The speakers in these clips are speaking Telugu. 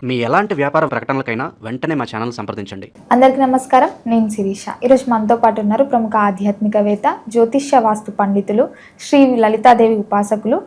మీ ఎలాంటి వ్యాపార ప్రకటనలకైనా వెంటనే మా ఛానల్ సంప్రదించండి. అందరికీ నమస్కారం. నేను శిరీష. ఈరోజు మనతో పాటు ఉన్నారు ప్రముఖ ఆధ్యాత్మికవేత్త, జ్యోతిష్య వాస్తు పండితులు, శ్రీ లలితాదేవి ఉపాసకులు,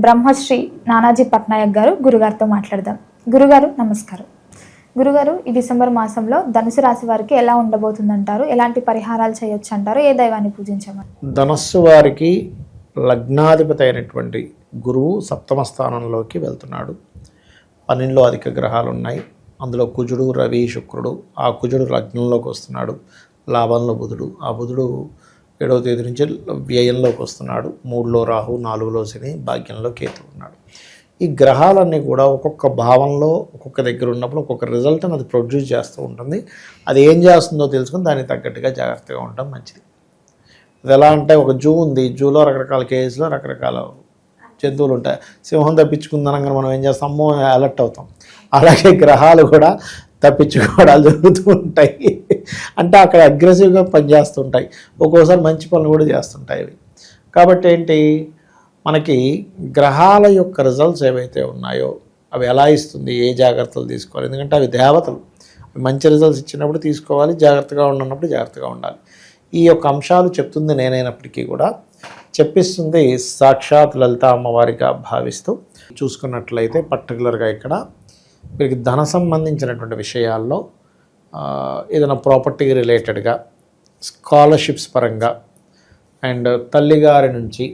బ్రహ్మశ్రీ నానాజీ పట్నాయక్ గారు. గురుగారితో మాట్లాడదాం. గురుగారు నమస్కారం. గురుగారు, ఈ డిసెంబర్ మాసంలో ధనుసు రాశి వారికి ఎలా ఉండబోతుందంటారు? ఎలాంటి పరిహారాలు చేయొచ్చు అంటారు? ఏ దైవాన్ని పూజించమని? ధనస్సు వారికి లగ్నాధిపతి అయినటువంటి గురువు సప్తమ స్థానంలోకి వెళ్తున్నాడు. 12లో అధిక గ్రహాలు ఉన్నాయి. అందులో కుజుడు, రవి, శుక్రుడు. ఆ కుజుడు లగ్నంలోకి వస్తున్నాడు. లాభంలో బుధుడు. ఆ బుధుడు 7వ తేదీ నుంచి వ్యయంలోకి వస్తున్నాడు. 3లో రాహు, 4లో శని, భాగ్యంలో కేతు ఉన్నాడు. ఈ గ్రహాలన్నీ కూడా ఒక్కొక్క భావంలో ఒక్కొక్క దగ్గర ఉన్నప్పుడు ఒక్కొక్క రిజల్ట్ని అది ప్రొడ్యూస్ చేస్తూ ఉంటుంది. అది ఏం చేస్తుందో తెలుసుకుని దానికి తగ్గట్టుగా జాగ్రత్తగా ఉండటం మంచిది. అది ఎలా అంటే, ఒక జూ ఉంది. జూలో రకరకాల కేజెస్లో రకరకాల జంతువులు ఉంటాయి. సింహం తప్పించుకుందనగా మనం ఏం చేస్తాం? అమ్మో అలర్ట్ అవుతాం. అలాగే గ్రహాలు కూడా తప్పించుకోవడాలు జరుగుతూ ఉంటాయి. అంటే అక్కడ అగ్రెసివ్గా పనిచేస్తుంటాయి. ఒక్కోసారి మంచి పనులు కూడా చేస్తుంటాయి అవి. కాబట్టి ఏంటి, మనకి గ్రహాల యొక్క రిజల్ట్స్ ఏవైతే ఉన్నాయో అవి ఎలా ఇస్తుంది, ఏ జాగ్రత్తలు తీసుకోవాలి. ఎందుకంటే అవి దేవతలు. మంచి రిజల్ట్స్ ఇచ్చినప్పుడు తీసుకోవాలి, జాగ్రత్తగా ఉన్నప్పుడు జాగ్రత్తగా ఉండాలి. ఈ యొక్క అంశాలు చెప్తుంది నేనైనప్పటికీ కూడా చెప్పిస్తుంది సాక్షాత్ లలిత అమ్మవారిగా భావిస్తూ చూసుకున్నట్లయితే, పర్టికులర్గా ఇక్కడ వీరికి ధన సంబంధించినటువంటి విషయాల్లో ఏదైనా ప్రాపర్టీ రిలేటెడ్గా, స్కాలర్షిప్స్ పరంగా, అండ్ తల్లిగారి నుంచి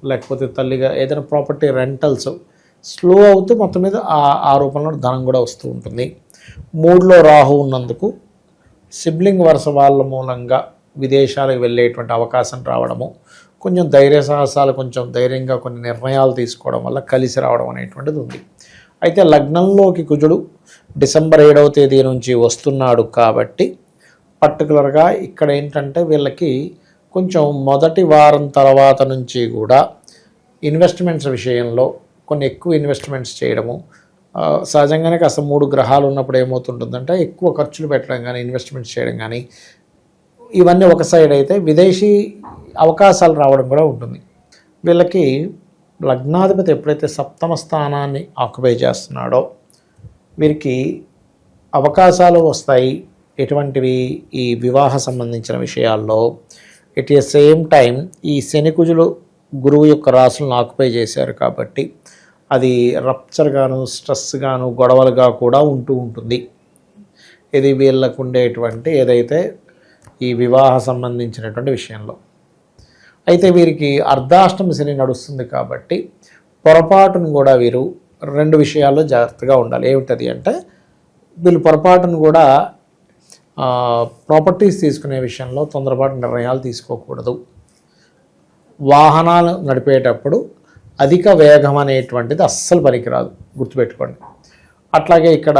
లేకపోతే తల్లిగా ఏదైనా ప్రాపర్టీ రెంటల్స్ స్లో అవుతూ మొత్తం మీద ఆ రూపంలో ధనం కూడా వస్తూ ఉంటుంది. 3లో రాహు ఉన్నందుకు సిబ్లింగ్ వరుస వాళ్ళ మూలంగా విదేశాలకు వెళ్ళేటువంటి అవకాశం రావడము, కొంచెం ధైర్య సాహసాలు, కొంచెం ధైర్యంగా కొన్ని నిర్ణయాలు తీసుకోవడం వల్ల కలిసి రావడం అనేటువంటిది ఉంది. అయితే లగ్నంలోకి కుజుడు డిసెంబర్ 7వ తేదీ నుంచి వస్తున్నాడు కాబట్టి పర్టికులర్గా ఇక్కడ ఏంటంటే వీళ్ళకి కొంచెం మొదటి వారం తర్వాత నుంచి కూడా ఇన్వెస్ట్మెంట్స్ విషయంలో కొన్ని ఎక్కువ ఇన్వెస్ట్మెంట్స్ చేయడము, సహజంగానే కాస్త 3 గ్రహాలు ఉన్నప్పుడు ఏమవుతుంటుందంటే ఎక్కువ ఖర్చులు పెట్టడం కానీ, ఇన్వెస్ట్మెంట్స్ చేయడం కానీ, ఇవన్నీ ఒక సైడ్ అయితే విదేశీ అవకాశాలు రావడం కూడా ఉంటుంది. వీళ్ళకి లగ్నాధిపతి ఎప్పుడైతే సప్తమ స్థానాన్ని ఆక్యుపై చేస్తున్నాడో వీరికి అవకాశాలు వస్తాయి. ఎటువంటివి? ఈ వివాహ సంబంధించిన విషయాల్లో. ఎట్ ఏ సేమ్ టైం ఈ శని కుజులు గురువు యొక్క రాశులను ఆక్యుపై చేశారు కాబట్టి అది రప్చర్ గాను, స్ట్రెస్ గాను, గొడవలుగా కూడా ఉంటూ ఉంటుంది. ఇది వీళ్ళకు ఉండేటువంటి ఏదైతే ఈ వివాహ సంబంధించినటువంటి విషయంలో. అయితే వీరికి అర్ధాష్టమ శని నడుస్తుంది కాబట్టి పొరపాటును కూడా వీరు 2 విషయాల్లో జాగ్రత్తగా ఉండాలి. ఏమిటది అంటే, వీళ్ళు పొరపాటును కూడా ప్రాపర్టీస్ తీసుకునే విషయంలో తొందరపాటు నిర్ణయాలు తీసుకోకూడదు. వాహనాలు నడిపేటప్పుడు అధిక వేగం అనేటువంటిది అస్సలు పనికిరాదు, గుర్తుపెట్టుకోండి. అట్లాగే ఇక్కడ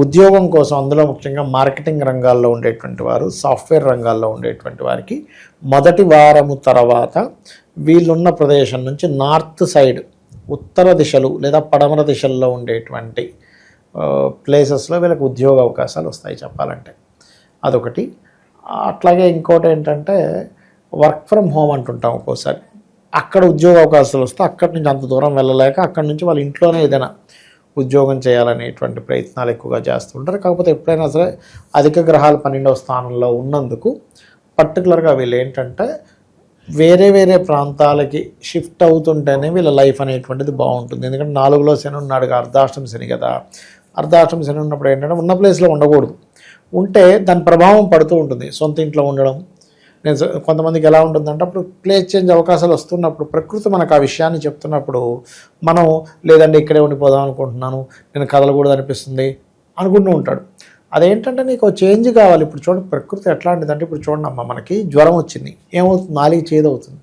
ఉద్యోగం కోసం, అందులో ముఖ్యంగా మార్కెటింగ్ రంగాల్లో ఉండేటువంటి వారు, సాఫ్ట్వేర్ రంగాల్లో ఉండేటువంటి వారికి మొదటి వారము తర్వాత వీళ్ళున్న ప్రదేశం నుంచి నార్త్ సైడ్, ఉత్తర దిశలు లేదా పడమర దిశల్లో ఉండేటువంటి ప్లేసెస్లో వీళ్ళకి ఉద్యోగ అవకాశాలు వస్తాయి చెప్పాలంటే. అదొకటి. అట్లాగే ఇంకోటి ఏంటంటే, వర్క్ ఫ్రమ్ హోమ్ అంటుంటాం ఒక్కోసారి. అక్కడ ఉద్యోగ అవకాశాలు వస్తే అక్కడి నుంచి అంత దూరం వెళ్ళలేక అక్కడి నుంచి వాళ్ళ ఇంట్లోనే ఏదైనా ఉద్యోగం చేయాలనేటువంటి ప్రయత్నాలు ఎక్కువగా చేస్తుంటారు. కాకపోతే ఎప్పుడైనా సరే అధిక గ్రహాలు 12వ స్థానంలో ఉన్నందుకు పర్టికులర్గా వీళ్ళు ఏంటంటే వేరే వేరే ప్రాంతాలకి షిఫ్ట్ అవుతుంటేనే వీళ్ళ లైఫ్ అనేటువంటిది బాగుంటుంది. ఎందుకంటే 4లో శని ఉన్నాడు, అర్ధాష్టమ శని కదా. అర్ధాష్టమ శని ఉన్నప్పుడు ఏంటంటే ఉన్న ప్లేస్లో ఉండకూడదు. ఉంటే దాని ప్రభావం పడుతూ ఉంటుంది. సొంత ఇంట్లో ఉండడం, నేను కొంతమందికి ఎలా ఉంటుందంటే, అప్పుడు ప్లేస్ చేంజ్ అవకాశాలు వస్తున్నప్పుడు ప్రకృతి మనకు ఆ విషయాన్ని చెప్తున్నప్పుడు మనం లేదంటే ఇక్కడే ఉండిపోదాం అనుకుంటున్నాను, నేను కదలకూడదు అనిపిస్తుంది అనుకుంటూ ఉంటాడు. అదేంటంటే నీకు చేంజ్ కావాలి. ఇప్పుడు చూడండి ప్రకృతి ఎట్లాంటిదంటే, ఇప్పుడు చూడండి అమ్మ, మనకి జ్వరం వచ్చింది, ఏమవుతుంది? నాలుగు చేదవుతుంది.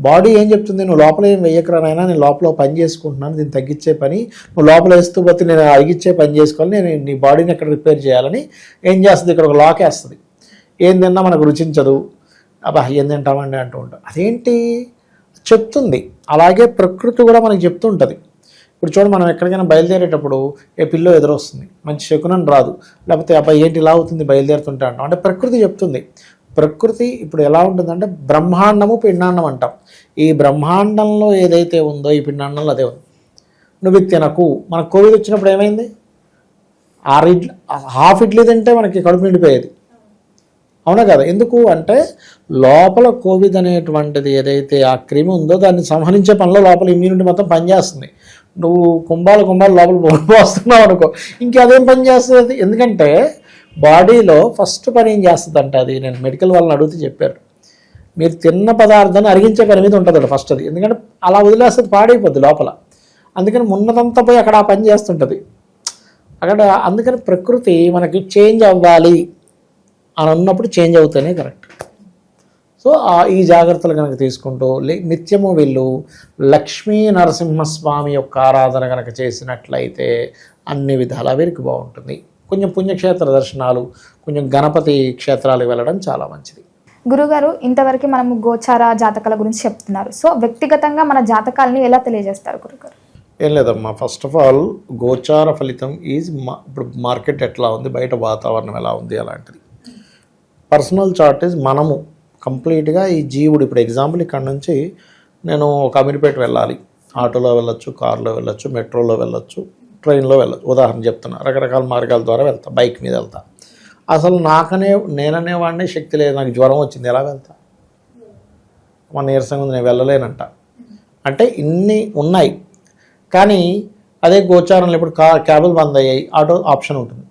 బాడీ ఏం చెప్తుంది? నువ్వు లోపల ఏం వెయ్యకరానైనా, నేను లోపల పని చేసుకుంటున్నాను, దీన్ని తగ్గించే పని నువ్వు లోపల వేస్తూ పోతే నేను అడిగించే పని చేసుకోవాలి, నేను నీ బాడీని ఎక్కడ రిపేర్ చేయాలని ఏం చేస్తుంది? ఇక్కడ ఒక లాక్ వేస్తుంది. ఏం తిన్నా మనకు రుచించదు, అబ్బా ఏం తింటామండి అంటూ ఉంటాం. అదేంటి చెప్తుంది. అలాగే ప్రకృతి కూడా మనకి చెప్తుంటుంది. ఇప్పుడు చూడండి, మనం ఎక్కడికైనా బయలుదేరేటప్పుడు ఏ పిల్లో ఎదురొస్తుంది, మంచి శకునం రాదు, లేకపోతే అబ్బాయి ఏంటి ఇలా అవుతుంది బయలుదేరుతుంటే అంటాం. అంటే ప్రకృతి చెప్తుంది. ప్రకృతి ఇప్పుడు ఎలా ఉంటుందంటే, బ్రహ్మాండము పిండాండం అంటాం. ఈ బ్రహ్మాండంలో ఏదైతే ఉందో ఈ పిండాండంలో అదే ఉంది. నువ్వు ఇది తినకు. మనకు కోవిడ్ వచ్చినప్పుడు ఏమైంది? 6 ఇడ్లీ, హాఫ్ ఇడ్లీ తింటే మనకి కడుపు నిండిపోయేది, అవునా కదా? ఎందుకు అంటే లోపల కోవిడ్ అనేటువంటిది ఏదైతే ఆ క్రిమి ఉందో దాన్ని సంహరించే పనిలో లోపల ఇమ్యూనిటీ మొత్తం పనిచేస్తుంది. నువ్వు కుంభాలు లోపల పోస్తున్నావు అనుకో, ఇంకేదేం పని చేస్తుంది? ఎందుకంటే బాడీలో ఫస్ట్ పని ఏం చేస్తుంది అంటే, అది నేను మెడికల్ వాళ్ళని అడిగితే చెప్పారు, మీరు తిన్న పదార్థాన్ని అరిగించే పని మీద ఉంటుంది ఫస్ట్ అది. ఎందుకంటే అలా వదిలేస్తుంది, పాడైపోద్ది లోపల. అందుకని ఉన్నదంతా పోయి అక్కడ ఆ పని చేస్తుంటుంది అక్కడ. అందుకని ప్రకృతి మనకి చేంజ్ అవ్వాలి అని ఉన్నప్పుడు చేంజ్ అవుతేనే కరెక్ట్. సో ఈ జాగ్రత్తలు కనుక తీసుకుంటూ నిత్యము వీళ్ళు లక్ష్మీ నరసింహస్వామి యొక్క ఆరాధన కనుక చేసినట్లయితే అన్ని విధాలా వీరికి బాగుంటుంది. కొంచెం పుణ్యక్షేత్ర దర్శనాలు, కొంచెం గణపతి క్షేత్రాలకు వెళ్ళడం చాలా మంచిది. గురుగారు, ఇంతవరకు మనము గోచార జాతకాల గురించి చెప్తున్నారు. సో వ్యక్తిగతంగా మన జాతకాలని ఎలా తెలియజేస్తారు గురుగారు? ఏం లేదమ్మా, ఫస్ట్ ఆఫ్ ఆల్ గోచార ఫలితం ఈజ్ ఇప్పుడు మార్కెట్ ఎట్లా ఉంది, బయట వాతావరణం ఎలా ఉంది అలాంటిది. పర్సనల్ చార్ట్ ఈజ్ మనము కంప్లీట్గా ఈ జీవుడు. ఇప్పుడు ఎగ్జాంపుల్ ఇక్కడ నుంచి నేను ఒక అమీర్పేట వెళ్ళాలి, ఆటోలో వెళ్ళొచ్చు, కారులో వెళ్ళొచ్చు, మెట్రోలో వెళ్ళొచ్చు, ట్రైన్లో వెళ్ళొచ్చు, ఉదాహరణ చెప్తున్నా. రకరకాల మార్గాల ద్వారా వెళ్తా, బైక్ మీద వెళ్తా. అసలు నేననేవాడిని శక్తి లేదు, నాకు జ్వరం వచ్చింది, ఎలా వెళ్తా? మన నీరసంగా ఉంది, నేను వెళ్ళలేనంట. అంటే ఇన్ని ఉన్నాయి. కానీ అదే గోచారంలో ఇప్పుడు క్యాబులు బంద్ అయ్యాయి, ఆటో ఆప్షన్ ఉంటుంది.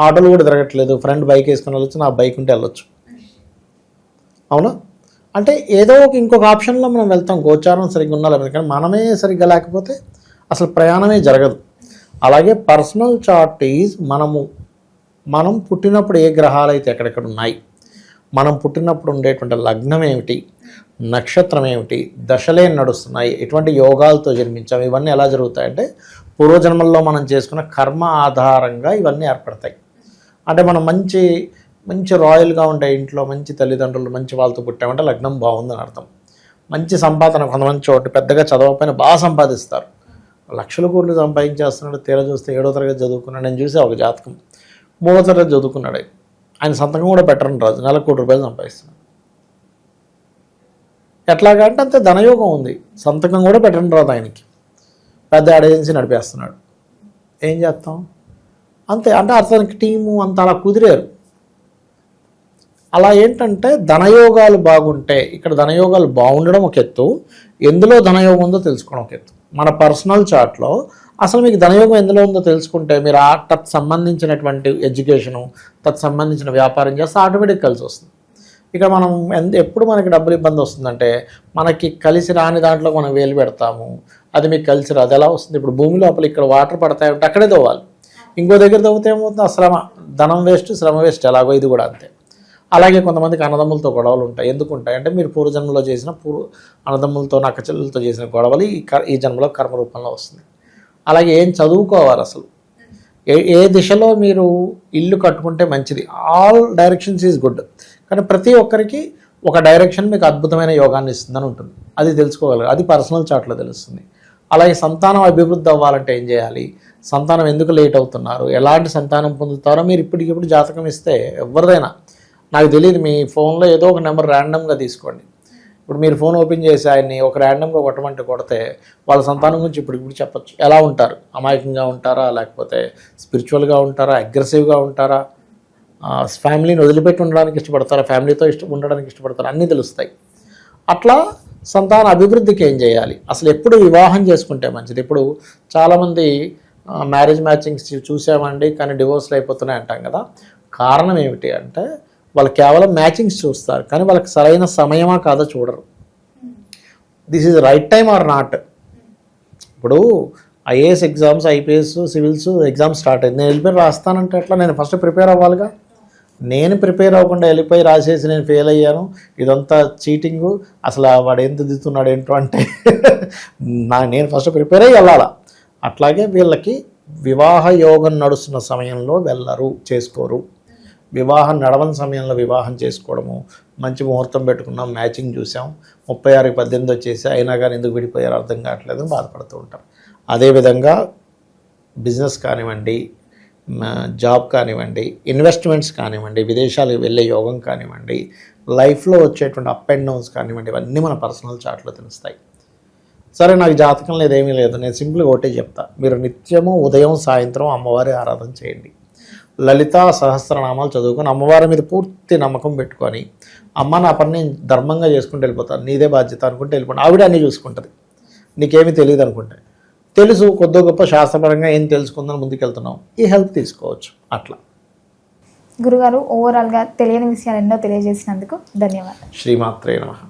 ఆటోలు కూడా తిరగట్లేదు, ఫ్రెండ్ బైక్ వేసుకొని వెళ్ళొచ్చు, నా బైక్ ఉంటే వెళ్ళొచ్చు, అవునా? అంటే ఏదో ఇంకొక ఆప్షన్లో మనం వెళ్తాం, గోచారం సరిగ్గా ఉండాలి. కానీ మనమే సరిగ్గా లేకపోతే అసలు ప్రయాణమే జరగదు. అలాగే పర్సనల్ చార్ట్ ఈజ్ మనం పుట్టినప్పుడు ఏ గ్రహాలు అయితే ఎక్కడెక్కడ ఉన్నాయి, మనం పుట్టినప్పుడు ఉండేటువంటి లగ్నం ఏమిటి, నక్షత్రం ఏమిటి, దశలే నడుస్తున్నాయి, ఎటువంటి యోగాలతో జన్మించాం, ఇవన్నీ ఎలా జరుగుతాయంటే పూర్వజన్మల్లో మనం చేసుకున్న కర్మ ఆధారంగా ఇవన్నీ ఏర్పడతాయి. అంటే మనం మంచి రాయల్గా ఉండే ఇంట్లో, మంచి తల్లిదండ్రులు, మంచి వాళ్ళతో పుట్టామంటే లగ్నం బాగుందని అర్థం. మంచి సంపాదన, కొంతమంది చోటు పెద్దగా చదవకపోయినా బాగా సంపాదిస్తారు, లక్షల కోట్లు సంపాదించేస్తున్నాడు. తీరా చూస్తే 7వ తరగతి చదువుకున్నాడు. నేను చూసే ఒక జాతకం 3వ తరగతి చదువుకున్నాడు. ఆయన సంతకం కూడా పెట్టరని రాజు, నెలకు ₹1 సంపాదిస్తున్నాడు. ఎట్లాగా అంటే అంతే ధనయోగం ఉంది, సంతకం కూడా పెట్టరని రాదు ఆయనకి, పెద్ద ఏజెన్సీ నడిపేస్తున్నాడు. ఏం చేస్తాం? అంతే. అంటే అతనికి టీము అంత అలా కుదిరారు. అలా ఏంటంటే ధనయోగాలు బాగుంటే, ఇక్కడ ధనయోగాలు బాగుండడం ఒక ఎత్తు, ఎందులో ధనయోగం ఉందో తెలుసుకోవడం ఒక ఎత్తు. మన పర్సనల్ చార్ట్లో అసలు మీకు ధనయోగం ఎందులో ఉందో తెలుసుకుంటే మీరు తత్ సంబంధించినటువంటి ఎడ్యుకేషను, తత్ సంబంధించిన వ్యాపారం చేస్తే ఆటోమేటిక్ కలిసి వస్తుంది. ఇక మనం ఎప్పుడు మనకి డబ్బులు ఇబ్బంది వస్తుందంటే, మనకి కలిసి రాని దాంట్లో మనం వేలు పెడతాము, అది మీకు కలిసి రాదు. ఎలా వస్తుంది? ఇప్పుడు భూమి లోపల ఇక్కడ వాటర్ పడతాయంటే అక్కడే తవ్వాలి, ఇంకో దగ్గర తవ్వుతే ఏమవుతుంది? శ్రమ, ధనం వేస్ట్, శ్రమ వేస్ట్. ఎలాగో ఇది కూడా అంతే. అలాగే కొంతమందికి అన్నదమ్ములతో గొడవలు ఉంటాయి. ఎందుకు ఉంటాయి అంటే మీరు పూర్వజన్మలో చేసిన అన్నదమ్ములతో, నక్కచెల్లెలతో చేసిన గొడవలు ఈ జన్మలో కర్మ రూపంలో వస్తుంది. అలాగే ఏం చదువుకోవాలి, అసలు ఏ దిశలో మీరు ఇల్లు కట్టుకుంటే మంచిది. ఆల్ డైరెక్షన్స్ ఈజ్ గుడ్, కానీ ప్రతి ఒక్కరికి ఒక డైరెక్షన్ మీకు అద్భుతమైన యోగాన్ని ఇస్తుందని ఉంటుంది. అది తెలుసుకోగలరు, అది పర్సనల్ చార్ట్లో తెలుస్తుంది. అలాగే సంతానం అభివృద్ధి అవ్వాలంటే ఏం చేయాలి, సంతానం ఎందుకు లేట్ అవుతున్నారు, ఎలాంటి సంతానం పొందుతారో మీరు ఇప్పటికిప్పుడు జాతకం ఇస్తే ఎవరిదైనా, నాకు తెలియదు, మీ ఫోన్లో ఏదో ఒక నెంబర్ ర్యాండమ్గా తీసుకోండి. ఇప్పుడు మీరు ఫోన్ ఓపెన్ చేసి ఆయన్ని ఒక ర్యాండమ్గా కొడితే వాళ్ళ సంతానం గురించి ఇప్పుడు చెప్పచ్చు. ఎలా ఉంటారు, అమాయకంగా ఉంటారా, లేకపోతే స్పిరిచువల్గా ఉంటారా, అగ్రెసివ్గా ఉంటారా, ఫ్యామిలీని వదిలిపెట్టి ఉండడానికి ఇష్టపడతారా, ఫ్యామిలీతో ఉండడానికి ఇష్టపడతారా, అన్నీ తెలుస్తాయి. అట్లా సంతాన అభివృద్ధికి ఏం చేయాలి, అసలు ఎప్పుడు వివాహం చేసుకుంటే మంచిది. ఇప్పుడు చాలామంది మ్యారేజ్ మ్యాచింగ్స్ చూసామండి కానీ డివోర్స్లు అయిపోతున్నాయి అంటాం కదా. కారణం ఏమిటి అంటే వాళ్ళు కేవలం మ్యాచింగ్స్ చూస్తారు, కానీ వాళ్ళకి సరైన సమయమా కాదో చూడరు. This is right time or not. ఇప్పుడు IAS exams, IPS, civils exams start అయింది, నేను వెళ్ళిపోయి రాస్తానంటే ఎట్లా? నేను ఫస్ట్ ప్రిపేర్ అవ్వాలిగా. నేను ప్రిపేర్ అవ్వకుండా వెళ్ళిపోయి రాసేసి నేను ఫెయిల్ అయ్యాను, ఇదంతా చీటింగు, అసలు వాడు ఏం దిద్దుతున్నాడు ఏంటో అంటే నేను ఫస్ట్ ప్రిపేర్ అయ్యి వెళ్ళాలా. అట్లాగే వీళ్ళకి వివాహ యోగం నడుస్తున్న సమయంలో వెళ్ళరు, చేసుకోరు. వివాహం నడవని సమయంలో వివాహం చేసుకోవడము, మంచి ముహూర్తం పెట్టుకున్నాం, మ్యాచింగ్ చూసాం, 36కి 18 వచ్చేసి అయినా కానీ ఎందుకు విడిపోయారు అర్థం కావట్లేదు బాధపడుతూ ఉంటాం. అదేవిధంగా బిజినెస్ కానివ్వండి, జాబ్ కానివ్వండి, ఇన్వెస్ట్మెంట్స్ కానివ్వండి, విదేశాలకు వెళ్ళే యోగం కానివ్వండి, లైఫ్లో వచ్చేటువంటి అప్ అండ్ డౌన్స్ కానివ్వండి, ఇవన్నీ మన పర్సనల్ చార్ట్లో తెలుస్తాయి. సరే నాకు జాతకం లేదు ఏమీ లేదు, నేను సింపుల్గా ఒకటే చెప్తా, మీరు నిత్యము ఉదయం సాయంత్రం అమ్మవారి ఆరాధన చేయండి, లలితా సహస్రనామాలు చదువుకొని అమ్మవారి మీద పూర్తి నమ్మకం పెట్టుకొని, అమ్మ నా పని నేను ధర్మంగా చేసుకుంటూ వెళ్ళిపోతాను, నీదే బాధ్యత అనుకుంటే వెళ్ళిపోండి, ఆవిడ అన్నీ చూసుకుంటుంది. నీకేమీ తెలియదు అనుకుంటే, తెలుసు కొద్ది గొప్ప శాస్త్రపరంగా ఏం తెలుసుకుందని ముందుకెళ్తున్నాం, ఈ హెల్ప్ తీసుకోవచ్చు. అట్లా గురుగారు ఓవరాల్గా తెలియని విషయాలు ఎన్నో తెలియజేసినందుకు ధన్యవాదాలు. శ్రీమాత్రే నమః.